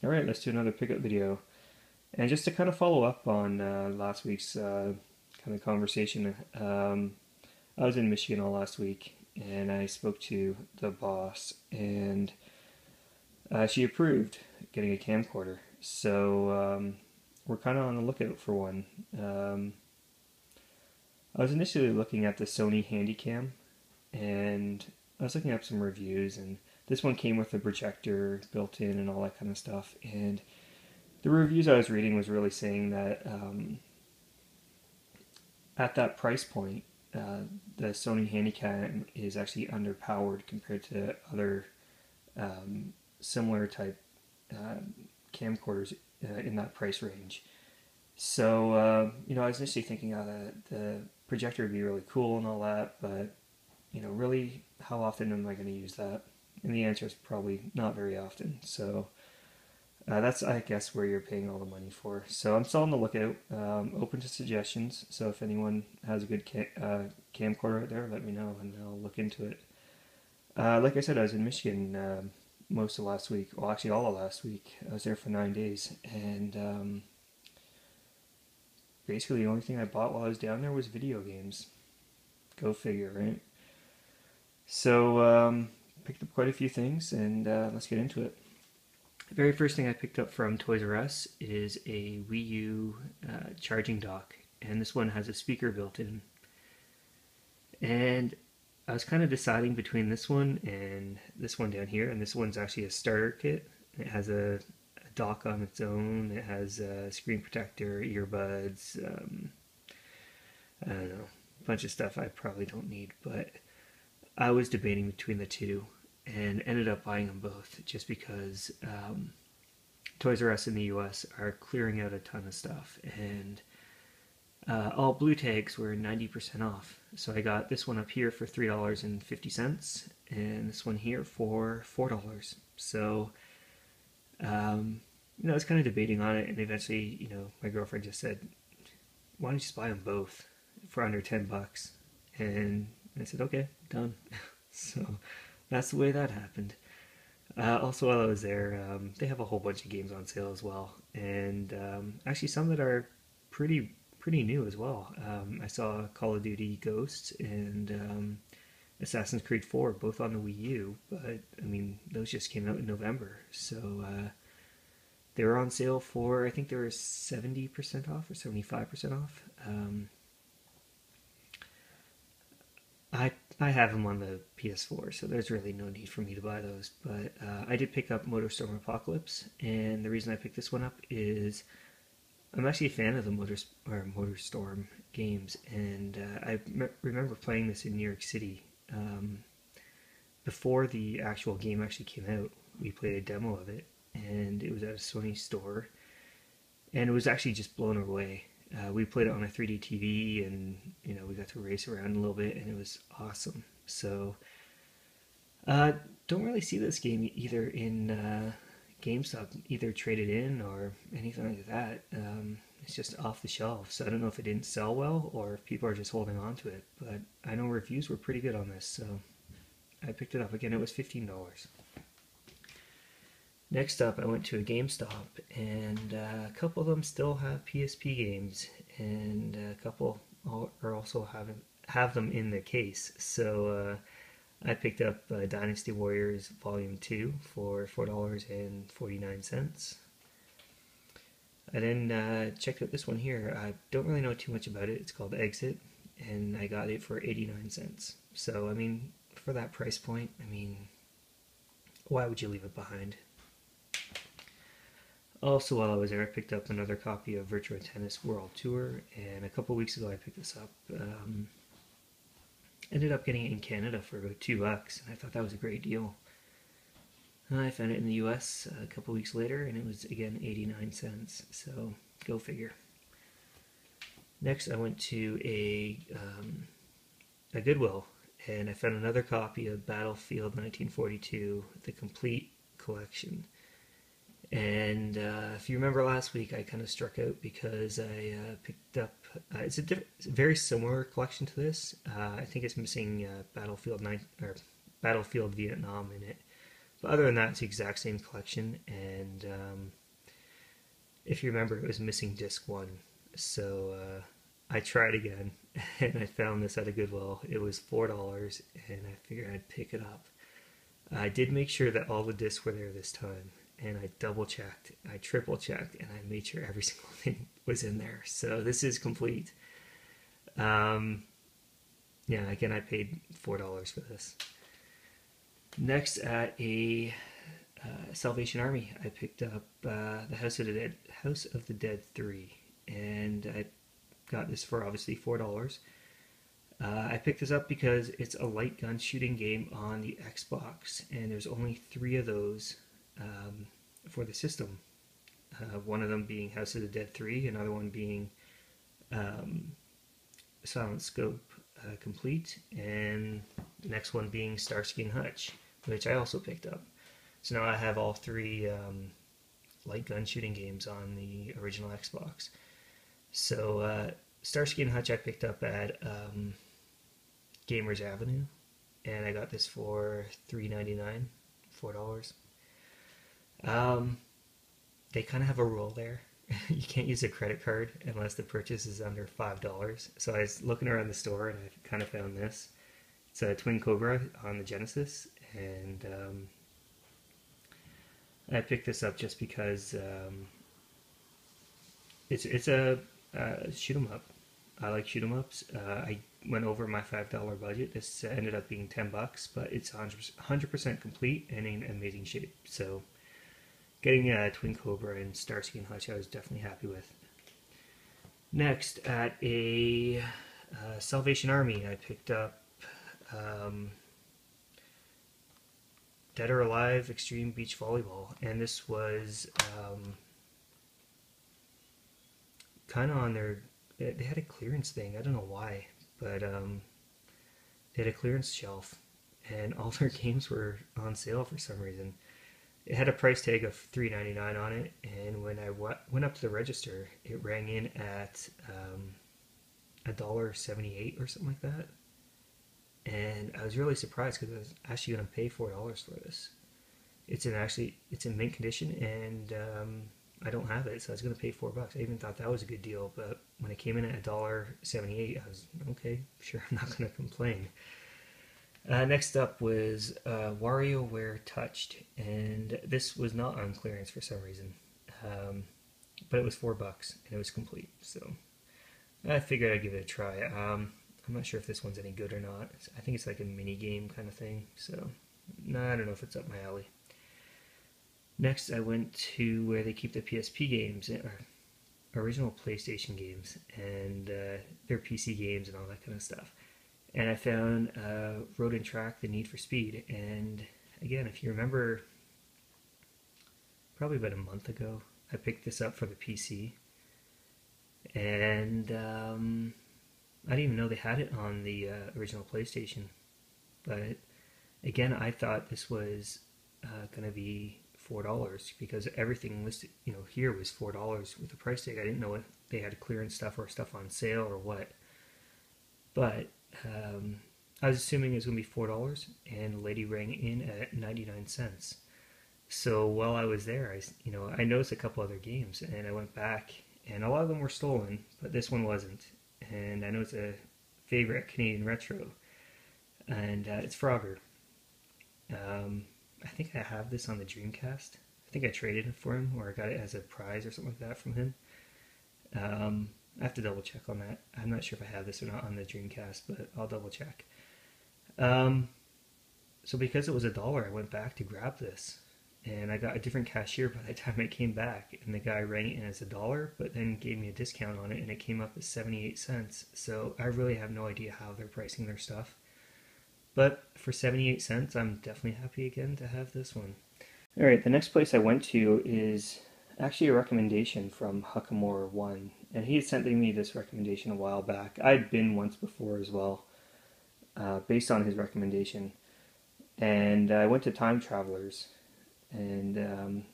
Alright, let's do another pickup video. And just to kind of follow up on last week's kind of conversation, I was in Michigan all last week and I spoke to the boss and she approved getting a camcorder. So we're kind of on the lookout for one. I was initially looking at the Sony Handycam and I was looking up some reviews, and this one came with a projector built in and all that kind of stuff. And the reviews I was reading was really saying that at that price point, the Sony Handycam is actually underpowered compared to other similar type uh, camcorders in that price range. So I was initially thinking, the projector would be really cool and all that, but really, how often am I going to use that? And the answer is probably not very often. So that's, I guess, where you're paying all the money for. So I'm still on the lookout, open to suggestions. So if anyone has a good camcorder out there, let me know and I'll look into it. Like I said, I was in Michigan most of last week. Well, actually, all of last week. I was there for 9 days, and basically the only thing I bought while I was down there was video games. Go figure, right? So picked up quite a few things, and let's get into it. The very first thing I picked up from Toys R Us is a Wii U charging dock, and this one has a speaker built in. And I was kind of deciding between this one and this one down here, and this one's actually a starter kit. It has a dock on its own, it has a screen protector, earbuds, I don't know, a bunch of stuff I probably don't need, but I was debating between the two and ended up buying them both just because Toys R Us in the US are clearing out a ton of stuff, and all blue tags were 90% off. So I got this one up here for $3.50 and this one here for $4. So, I was kind of debating on it, and eventually, my girlfriend just said, why don't you just buy them both for under $10? And I said, okay, done. So that's the way that happened. Also, while I was there, they have a whole bunch of games on sale as well, and actually some that are pretty new as well. I saw Call of Duty Ghosts and Assassin's Creed 4 both on the Wii U, but I mean those just came out in November, so they were on sale for, I think they were 70% off or 75% off. I have them on the PS4, so there's really no need for me to buy those. But I did pick up MotorStorm Apocalypse, and the reason I picked this one up is I'm actually a fan of the MotorStorm games, and I remember playing this in New York City before the actual game actually came out. We played a demo of it, and it was at a Sony store, and it was actually just blown away. We played it on a 3D TV, and we got to race around a little bit, and it was awesome. So, don't really see this game either in GameStop, either traded in or anything like that. It's just off the shelf, so I don't know if it didn't sell well or if people are just holding on to it. But I know reviews were pretty good on this, so I picked it up. Again, it was $15. Next up, I went to a GameStop, and a couple of them still have PSP games, and a couple are also have them in the case. So I picked up Dynasty Warriors Volume 2 for $4.49. I then checked out this one here. I don't really know too much about it. It's called Exit, and I got it for 89 cents. So, I mean, for that price point, I mean, why would you leave it behind? Also, while I was there, I picked up another copy of Virtua Tennis World Tour, and a couple weeks ago I picked this up. Ended up getting it in Canada for about $2, and I thought that was a great deal. I found it in the US a couple weeks later, and it was again 89 cents, so go figure. Next, I went to a Goodwill, and I found another copy of Battlefield 1942, the complete collection. And if you remember last week, I kind of struck out because I picked up. It's a very similar collection to this. I think it's missing Battlefield Vietnam in it, But other than that, it's the exact same collection, and if you remember, it was missing disc 1. So I tried again, and I found this at a Goodwill. It was $4, and I figured I'd pick it up. I did make sure that all the discs were there this time, and I double checked, I triple checked, and I made sure every single thing was in there. So this is complete. Yeah, again, I paid $4 for this. Next, at a Salvation Army, I picked up the House of the Dead 3, and I got this for obviously $4. I picked this up because it's a light gun shooting game on the Xbox, and there's only 3 of those for the system. One of them being House of the Dead 3, another one being Silent Scope Complete, and the next one being Starsky and Hutch, which I also picked up. So now I have all 3 light gun shooting games on the original Xbox. So Starsky and Hutch I picked up at Gamers Avenue, and I got this for $3.99, $4. They kind of have a rule there. You can't use a credit card unless the purchase is under $5. So I was looking around the store and I kind of found this. It's a Twin Cobra on the Genesis, and I picked this up just because it's a shoot 'em up. I like shoot 'em ups. I went over my $5 budget. This ended up being $10, but it's 100% complete and in amazing shape. So getting Twin Cobra and Starsky and Hutch, I was definitely happy with. Next, at a Salvation Army, I picked up Dead or Alive Extreme Beach Volleyball, and this was kind of on their, they had a clearance thing, I don't know why, but they had a clearance shelf, and all their games were on sale for some reason. It had a price tag of $3.99 on it, and when I went up to the register, it rang in at $1.78 or something like that. And I was really surprised because I was actually going to pay $4 for this. It's in mint condition, and I don't have it, so I was going to pay $4. I even thought that was a good deal, but when it came in at $1.78, I was okay, sure, I'm not going to complain. Next up was WarioWare Touched, and this was not on clearance for some reason, but it was $4 and it was complete, so I figured I'd give it a try. I'm not sure if this one's any good or not. I think it's like a mini game kind of thing, so no, I don't know if it's up my alley. Next, I went to where they keep the PSP games, original PlayStation games, and their PC games and all that kind of stuff. And I found Road and Track, The Need for Speed. And again, if you remember, probably about a month ago, I picked this up for the PC. And I didn't even know they had it on the original PlayStation. But again, I thought this was going to be $4 because everything listed, here was $4 with the price tag. I didn't know if they had clearance stuff or stuff on sale or what. But I was assuming it was going to be $4, and the lady rang in at 99 cents. So while I was there, I noticed a couple other games, and I went back, and a lot of them were stolen, but this one wasn't. And I know it's a favorite Canadian retro, and it's Frogger. I think I have this on the Dreamcast. I think I traded it for him, or I got it as a prize or something like that from him. I have to double check on that. I'm not sure if I have this or not on the Dreamcast, but I'll double check. So because it was $1, I went back to grab this, and I got a different cashier by the time I came back, and the guy rang it in as $1, but then gave me a discount on it, and it came up as 78 cents. So I really have no idea how they're pricing their stuff. But for 78 cents, I'm definitely happy again to have this one. Alright, the next place I went to is actually a recommendation from Huckamore1, and he had sent me this recommendation a while back. I'd been once before as well, based on his recommendation, and I went to Time Travelers, and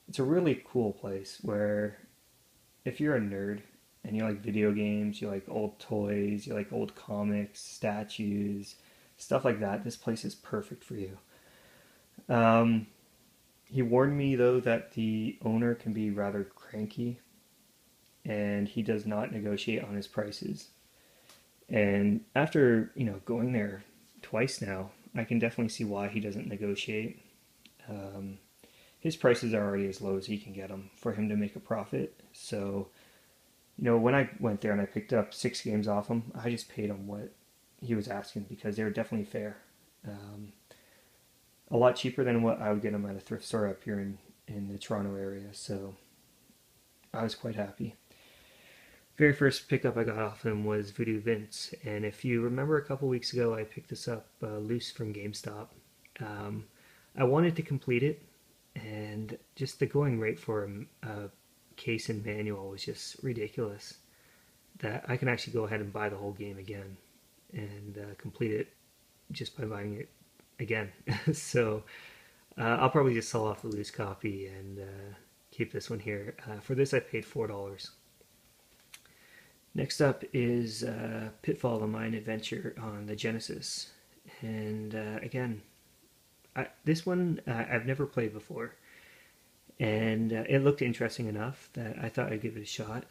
it's a really cool place where if you're a nerd and you like video games, you like old toys, you like old comics, statues, stuff like that, this place is perfect for you. Um, he warned me though that the owner can be rather cranky and he does not negotiate on his prices. And after, going there twice now, I can definitely see why he doesn't negotiate. Um, his prices are already as low as he can get them for him to make a profit. So, when I went there and I picked up 6 games off him, I just paid him what he was asking because they were definitely fair. Um, a lot cheaper than what I would get them at a thrift store up here in the Toronto area. So I was quite happy. Very first pickup I got off him was Voodoo Vince, and if you remember a couple weeks ago, I picked this up loose from GameStop. Um, I wanted to complete it, and just the going rate for a case and manual was just ridiculous. That I can actually go ahead and buy the whole game again and complete it just by buying it again. So I'll probably just sell off the loose copy and keep this one here. For this, I paid $4. Next up is Pitfall: The Mine Adventure on the Genesis. And again, this one I've never played before. And it looked interesting enough that I thought I'd give it a shot.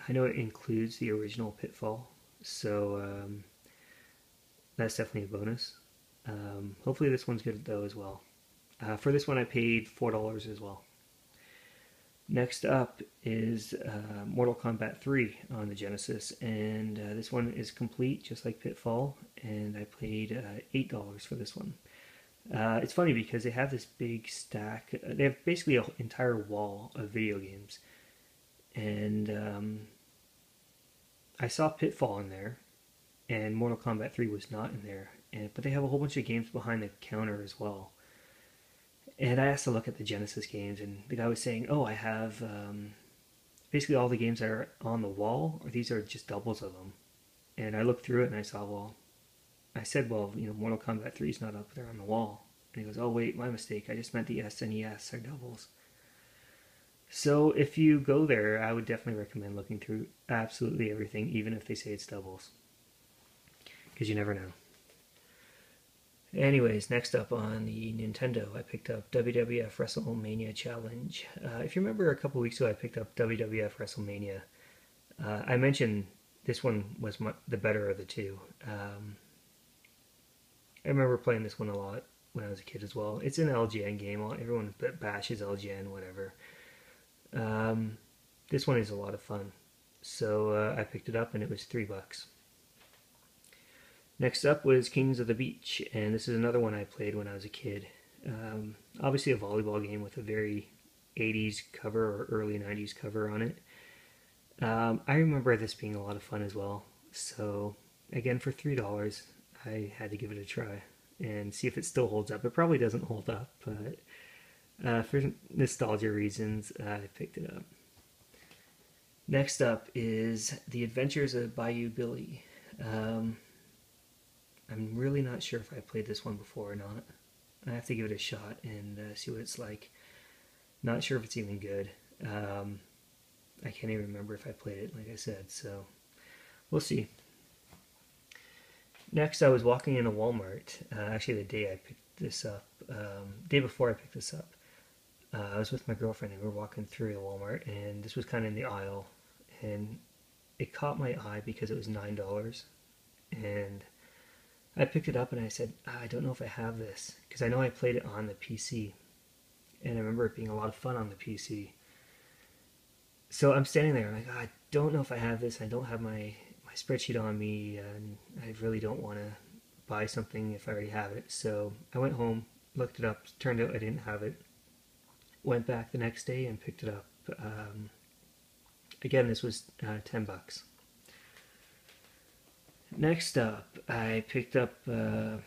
I know it includes the original Pitfall, so that's definitely a bonus. Hopefully this one's good though as well. For this one I paid $4 as well. Next up is Mortal Kombat 3 on the Genesis, and this one is complete just like Pitfall, and I paid $8 for this one. It's funny because they have this big stack. They have basically an entire wall of video games, and I saw Pitfall in there, and Mortal Kombat 3 was not in there. But they have a whole bunch of games behind the counter as well. And I asked to look at the Genesis games, and the guy was saying, "Oh, I have basically all the games that are on the wall, or these are just doubles of them." And I looked through it, and I saw, I said, Mortal Kombat 3 is not up there on the wall. And he goes, "Oh, wait, my mistake. I just meant the SNES are doubles." So if you go there, I would definitely recommend looking through absolutely everything, even if they say it's doubles, because you never know. Anyways, next up on the Nintendo, I picked up WWF WrestleMania Challenge. If you remember a couple weeks ago, I picked up WWF WrestleMania. I mentioned this one was the better of the two. I remember playing this one a lot when I was a kid as well. It's an LGN game. Everyone bashes LGN, whatever. This one is a lot of fun. So I picked it up and it was $3. Next up was Kings of the Beach, and this is another one I played when I was a kid. Obviously a volleyball game with a very 80s cover or early 90s cover on it. I remember this being a lot of fun as well. So again, for $3, I had to give it a try and see if it still holds up. It probably doesn't hold up, but for nostalgia reasons, I picked it up. Next up is The Adventures of Bayou Billy. I'm really not sure if I played this one before or not. I have to give it a shot and see what it's like. Not sure if it's even good. I can't even remember if I played it, like I said, so we'll see. Next, I was walking in a Walmart. Actually, the day I picked this up, day before I picked this up, I was with my girlfriend and we were walking through the Walmart, and this was kind of in the aisle, and it caught my eye because it was $9, and I picked it up and I said, I don't know if I have this, because I know I played it on the PC, and I remember it being a lot of fun on the PC. So I'm standing there, I'm like, I don't know if I have this, I don't have my spreadsheet on me, and I really don't want to buy something if I already have it. So I went home, looked it up, turned out I didn't have it, went back the next day and picked it up. Again, this was $10. Next up, I picked up a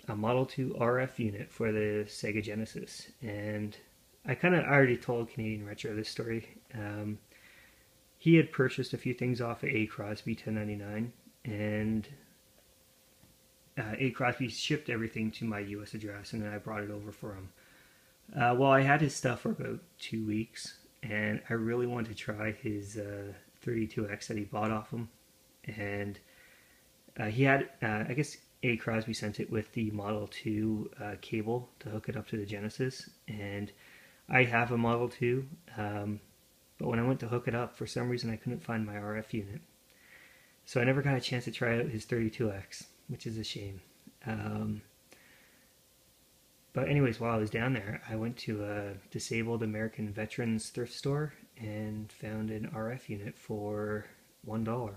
Model 2 RF unit for the Sega Genesis, and I already told Canadian Retro this story. He had purchased a few things off of A. Crosby 1099, and A. Crosby shipped everything to my U.S. address, and then I brought it over for him. Well, I had his stuff for about 2 weeks, and I really wanted to try his 32X that he bought off him, and he had, I guess A. Crosby sent it with the Model 2 cable to hook it up to the Genesis, and I have a Model 2, but when I went to hook it up, for some reason I couldn't find my RF unit. So I never got a chance to try out his 32X, which is a shame. But anyways, while I was down there, I went to a disabled American veterans thrift store and found an RF unit for $1.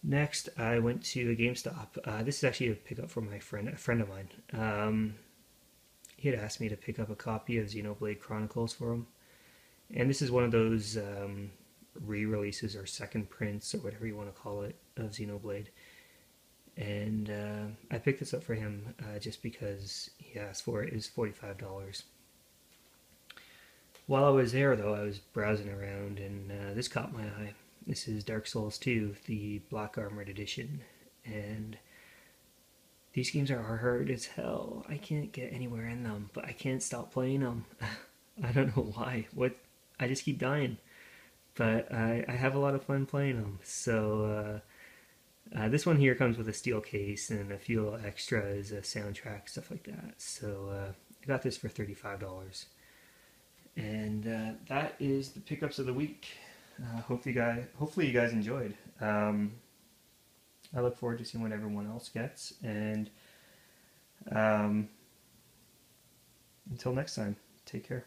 Next, I went to a GameStop. This is actually a pickup for a friend of mine. He had asked me to pick up a copy of Xenoblade Chronicles for him, and this is one of those re-releases or second prints or whatever you want to call it of Xenoblade. And I picked this up for him just because he asked for it. It was $45. While I was there, though, I was browsing around, and this caught my eye. This is Dark Souls 2, the Black Armored Edition, and these games are hard as hell. I can't get anywhere in them, but I can't stop playing them. I don't know why. I just keep dying, but I have a lot of fun playing them. So this one here comes with a steel case and a few little extras, a soundtrack, stuff like that. So I got this for $35. And that is the pickups of the week. Hopefully you guys enjoyed. I look forward to seeing what everyone else gets. And until next time, take care.